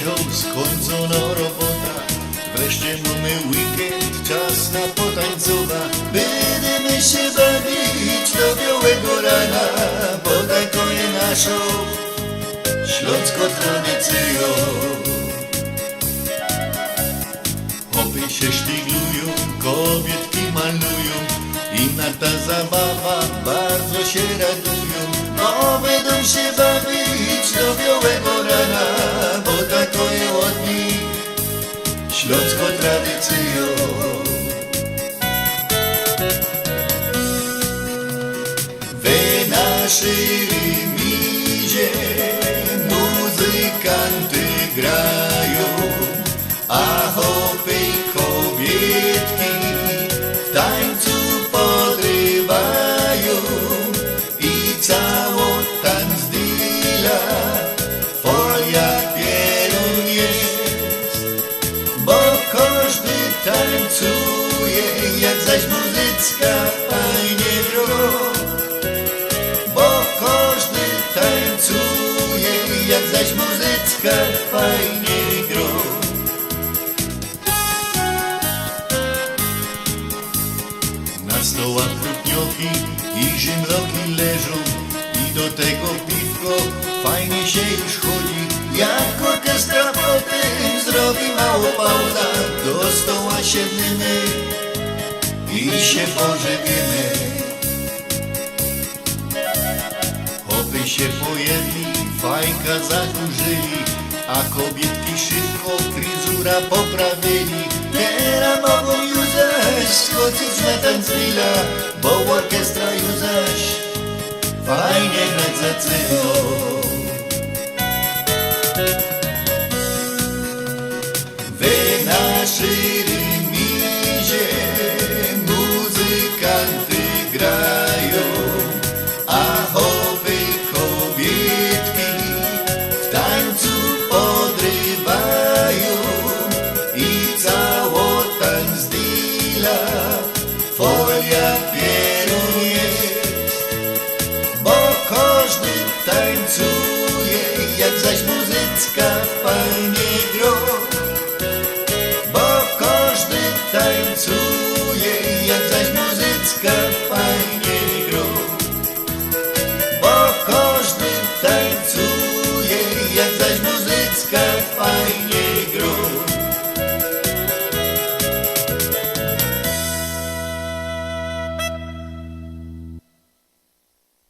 wisiał, skończona robota. Wreszcie mamy weekend, czas na potańcowa. Będziemy się bawić do białego rana, bo taką je naszą śląską tradycją. Chłopy się szpiglują, kobietki malują, inna ta zabawa, bardzo się radują. No będą się bawić do białego rana, bo taką je od nich śląską tradycją. W naszej remizie muzykanty grają, a chłopy kobietki w tańcu podrywają i cało tańc dila folia pierun jest, bo każdy tańcuje, jak zaś muzycka fajnie gro. Bo każdy tańcuje, jak zaś muzycka fajnie gro. Na stołach krupnioki i żymloki leżą, i do tego piwko fajnie się już chodzi. Jak orkiestra potem zrobi mało pauza, do stoła siedniemy i się pożywiemy. Chłopy się pojedli, fajka zakurzyli, a kobietki szybko fryzura poprawili. Teraz mogą już zaś skoczyć na tancwila, bo orkiestra już zaś fajnie grać zaczyna. W naszej remizie muzykanty grają, a chłopy kobietki w tańcu podrywają i cało tańc dila